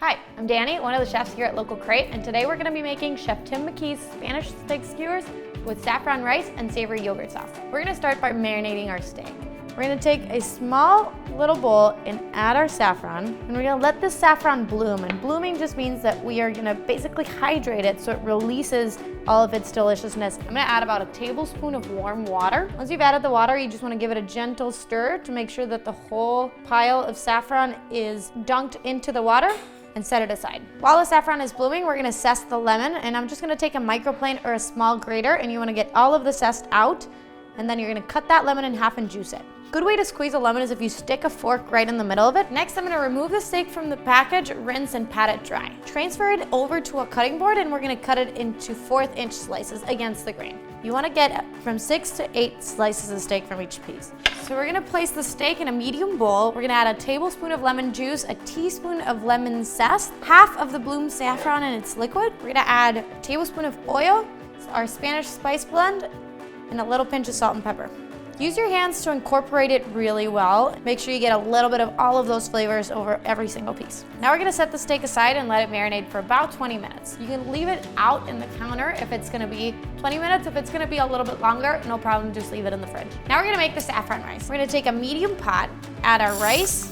Hi, I'm Dani, one of the chefs here at Local Crate, and today we're going to be making Chef Tim McKee's Spanish Steak Skewers with saffron rice and savory yogurt sauce. We're going to start by marinating our steak. We're going to take a small little bowl and add our saffron, and we're going to let this saffron bloom. And blooming just means that we are going to basically hydrate it so it releases all of its deliciousness. I'm going to add about a tablespoon of warm water. Once you've added the water, you just want to give it a gentle stir to make sure that the whole pile of saffron is dunked into the water, and set it aside. While the saffron is blooming, we're gonna zest the lemon, and I'm just gonna take a microplane or a small grater, and you wanna get all of the zest out, and then you're gonna cut that lemon in half and juice it. Good way to squeeze a lemon is if you stick a fork right in the middle of it. Next, I'm gonna remove the steak from the package, rinse and pat it dry. Transfer it over to a cutting board, and we're gonna cut it into 1/4 inch slices against the grain. You wanna get from 6 to 8 slices of steak from each piece. So we're gonna place the steak in a medium bowl. We're gonna add a tablespoon of lemon juice, a teaspoon of lemon zest, half of the bloom saffron in its liquid. We're gonna add a tablespoon of oil, our Spanish spice blend, and a little pinch of salt and pepper. Use your hands to incorporate it really well. Make sure you get a little bit of all of those flavors over every single piece. Now we're gonna set the steak aside and let it marinate for about 20 minutes. You can leave it out in the counter if it's gonna be 20 minutes. If it's gonna be a little bit longer, no problem, just leave it in the fridge. Now we're gonna make the saffron rice. We're gonna take a medium pot, add our rice,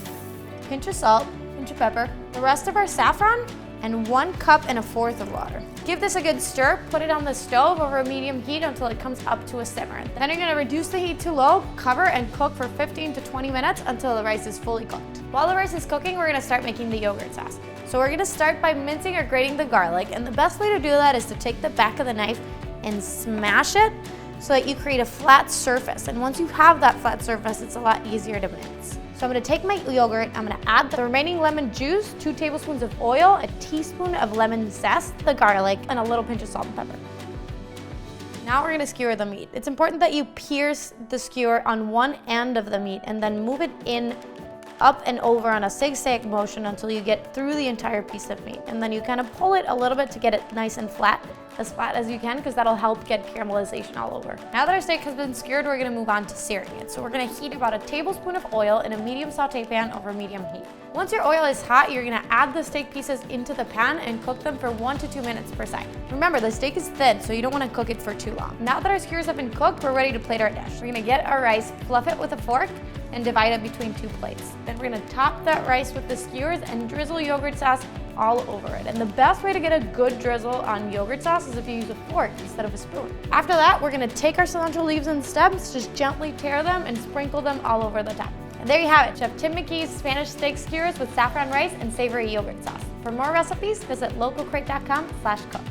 pinch of salt, pinch of pepper, the rest of our saffron, and 1 cup and 1/4 of water. Give this a good stir, put it on the stove over a medium heat until it comes up to a simmer. Then you're gonna reduce the heat to low, cover and cook for 15 to 20 minutes until the rice is fully cooked. While the rice is cooking, we're gonna start making the yogurt sauce. So we're gonna start by mincing or grating the garlic, and the best way to do that is to take the back of the knife and smash it so that you create a flat surface. And once you have that flat surface, it's a lot easier to mince. So I'm gonna take my yogurt, I'm gonna add the remaining lemon juice, 2 tablespoons of oil, a teaspoon of lemon zest, the garlic, and a little pinch of salt and pepper. Now we're gonna skewer the meat. It's important that you pierce the skewer on one end of the meat and then move it in up and over on a zigzag motion until you get through the entire piece of meat. And then you kind of pull it a little bit to get it nice and flat as you can, because that'll help get caramelization all over. Now that our steak has been skewered, we're gonna move on to searing it. So we're gonna heat about a tablespoon of oil in a medium saute pan over medium heat. Once your oil is hot, you're gonna add the steak pieces into the pan and cook them for 1 to 2 minutes per side. Remember, the steak is thin, so you don't wanna cook it for too long. Now that our skewers have been cooked, we're ready to plate our dish. We're gonna get our rice, fluff it with a fork, and divide it between 2 plates. Then we're gonna top that rice with the skewers and drizzle yogurt sauce all over it. And the best way to get a good drizzle on yogurt sauce is if you use a fork instead of a spoon. After that, we're gonna take our cilantro leaves and stems, just gently tear them and sprinkle them all over the top. And there you have it, Chef Tim McKee's Spanish Steak Skewers with saffron rice and savory yogurt sauce. For more recipes, visit localcrate.com/cook.